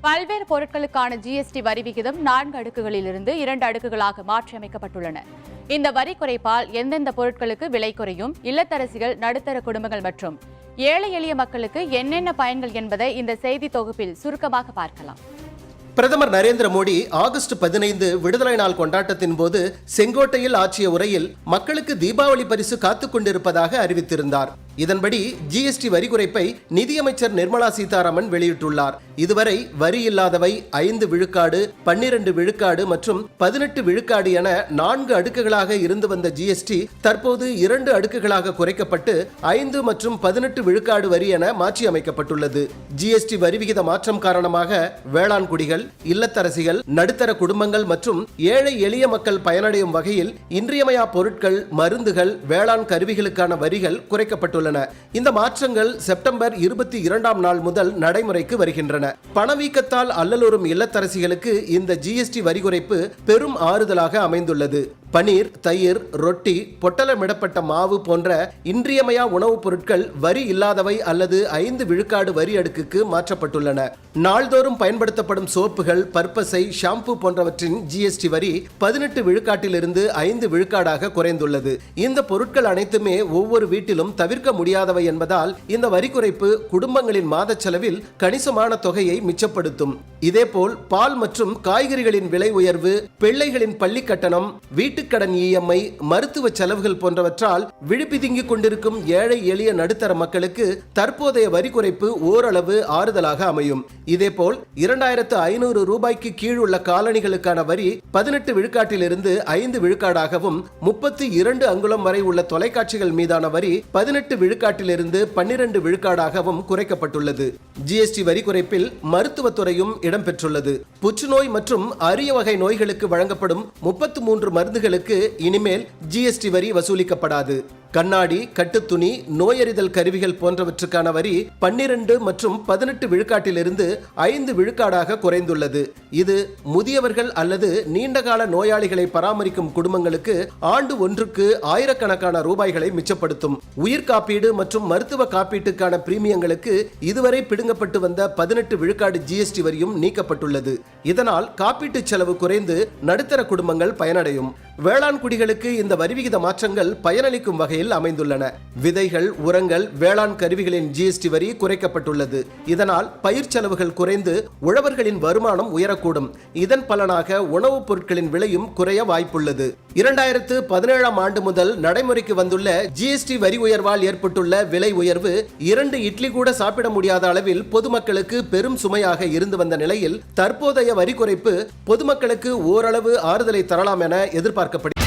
பல்வேறு பொருட்களுக்கான ஜிஎஸ்டி வரி விகிதம் 4 அடுக்குகளிலிருந்து 2 அடுக்குகளாக மாற்றியமைக்கப்பட்டுள்ளன. இந்த வரி குறைப்பால் எந்தெந்த பொருட்களுக்கு விலை குறையும், இல்லத்தரசிகள், நடுத்தர குடும்பங்கள் மற்றும் ஏழை எளிய மக்களுக்கு என்னென்ன பயன்கள் என்பதை இந்த செய்தி தொகுப்பில் சுருக்கமாக பார்க்கலாம். பிரதமர் நரேந்திர மோடி ஆகஸ்ட் 15 விடுதலை நாள் கொண்டாட்டத்தின் போது செங்கோட்டையில் ஆற்றிய உரையில் மக்களுக்கு தீபாவளி பரிசு காத்துக் கொண்டிருப்பதாக அறிவித்திருந்தார். இதன்படி ஜிஎஸ்டி வரி குறைப்பை நிதியமைச்சர் நிர்மலா சீதாராமன் வெளியிட்டுள்ளார். இதுவரை வரி இல்லாதவை 5 விழுக்காடு, 12 விழுக்காடு மற்றும் 18 விழுக்காடு என 4 அடுக்குகளாக இருந்து வந்த ஜிஎஸ்டி தற்போது 2 அடுக்குகளாக குறைக்கப்பட்டு 5 மற்றும் 18 விழுக்காடு வரி என மாற்றியமைக்கப்பட்டுள்ளது. ஜிஎஸ்டி வரி விகித மாற்றம் காரணமாக வேளாண் குடிகள், இல்லத்தரசிகள், நடுத்தர குடும்பங்கள் மற்றும் ஏழை எளிய மக்கள் பயனடையும் வகையில் இன்றியமையா பொருட்கள், மருந்துகள், வேளாண் கருவிகளுக்கான வரிகள் குறைக்கப்பட்டுள்ளன. இந்த மாற்றங்கள் செப்டம்பர் 22ஆம் நாள் முதல் நடைமுறைக்கு வருகின்றன. பணவீக்கத்தால் அல்லலுறும் இல்லத்தரசிகளுக்கு இந்த ஜிஎஸ்டி வரி குறைப்பு பெரும் ஆறுதலாக அமைந்துள்ளது. பனீர், தயிர், ரொட்டி, பொட்டலமிடப்பட்ட மாவு போன்ற இன்றியமையா உணவுப் பொருட்கள் வரி இல்லாதவை அல்லது 5 விழுக்காடு வரி அடுக்குக்கு மாற்றப்பட்டுள்ளன. நாள்தோறும் பயன்படுத்தப்படும் சோப்புகள், பற்பசை, ஷாம்பு போன்றவற்றின் ஜிஎஸ்டி வரி 18 விழுக்காட்டிலிருந்து 5 விழுக்காடாக குறைந்துள்ளது. இந்த பொருட்கள் அனைத்துமே ஒவ்வொரு வீட்டிலும் தவிர்க்க முடியாதவை என்பதால் இந்த வரி குறைப்பு குடும்பங்களின் மாத செலவில் கணிசமான தொகையை மிச்சப்படுத்தும். இதேபோல் பால் மற்றும் காய்கறிகளின் விலை உயர்வு, பிள்ளைகளின் பள்ளி கட்டணம், வீட்டுக்கடன் இஎம்ஐ, மருத்துவ செலவுகள் போன்றவற்றால் விழிபிதுங்கிக் கொண்டிருக்கும் ஏழை எளிய நடுத்தர மக்களுக்கு தற்போதைய வரி குறைப்பு ஓரளவு ஆறுதலாக அமையும். இதேபோல் 2500 ரூபாய்க்கு கீழ் உள்ள காலணிகளுக்கான வரி 18 விழுக்காட்டிலிருந்து 5 விழுக்காடாகவும், 32 அங்குலம் வரை உள்ள தொலைக்காட்சிகள் மீதான வரி 18 விழுக்காட்டிலிருந்து 12 விழுக்காடாகவும் குறைக்கப்பட்டுள்ளது. ஜிஎஸ்டி வரி குறைப்பில் மருத்துவத்துறையும் இடம்பெற்றுள்ளது. புற்றுநோய் மற்றும் அரிய வகை நோய்களுக்கு வழங்கப்படும் 33 மருந்துகளுக்கு இனிமேல் ஜிஎஸ்டி வரி வசூலிக்கப்படாது. கண்ணாடி, கட்டுத்துணி, நோயறிதல் கருவிகள் போன்றவற்றுக்கான வரி 12 மற்றும் 18 விழுக்காட்டிலிருந்து 5 விழுக்காடாக குறைந்துள்ளது. இது முதியவர்கள் அல்லது நீண்டகால நோயாளிகளை பராமரிக்கும் குடும்பங்களுக்கு ஆண்டு ஒன்றுக்கு ஆயிரக்கணக்கான ரூபாய்களை மிச்சப்படுத்தும். உயிர் காப்பீடு மற்றும் மருத்துவ காப்பீட்டுக்கான பிரீமியங்களுக்கு இதுவரை பிடுங்கப்பட்டு வந்த 18 விழுக்காடு ஜிஎஸ்டி வரியும் நீக்கப்பட்டுள்ளது. இதனால் காப்பீட்டு செலவு குறைந்து நடுத்தர குடும்பங்கள் பயனடையும். வேளாண் குடிகளுக்கு இந்த வரிவிகித மாற்றங்கள் பயனளிக்கும் வகையில் அமைந்துள்ளன. விதைகள், உரங்கள், வேளாண் கருவிகளின் ஜிஎஸ்டி வரி குறைக்கப்பட்டுள்ளது. இதனால் பயிர் செலவுகள் குறைந்து உழவர்களின் வருமானம் உயரக்கூடும். இதன் பலனாக உணவுப் பொருட்களின் விலையும் குறைய வாய்ப்புள்ளது. 2017ஆம் ஆண்டு முதல் நடைமுறைக்கு வந்துள்ள ஜிஎஸ்டி வரி உயர்வால் ஏற்பட்டுள்ள விலை உயர்வு 2 இட்லி கூட சாப்பிட முடியாத அளவில் பொதுமக்களுக்கு பெரும் சுமையாக இருந்து வந்த நிலையில் தற்போதைய வரி குறைப்பு பொதுமக்களுக்கு ஓரளவு ஆறுதலை தரலாம் என எதிர்பார்க்கப்படுகிறது.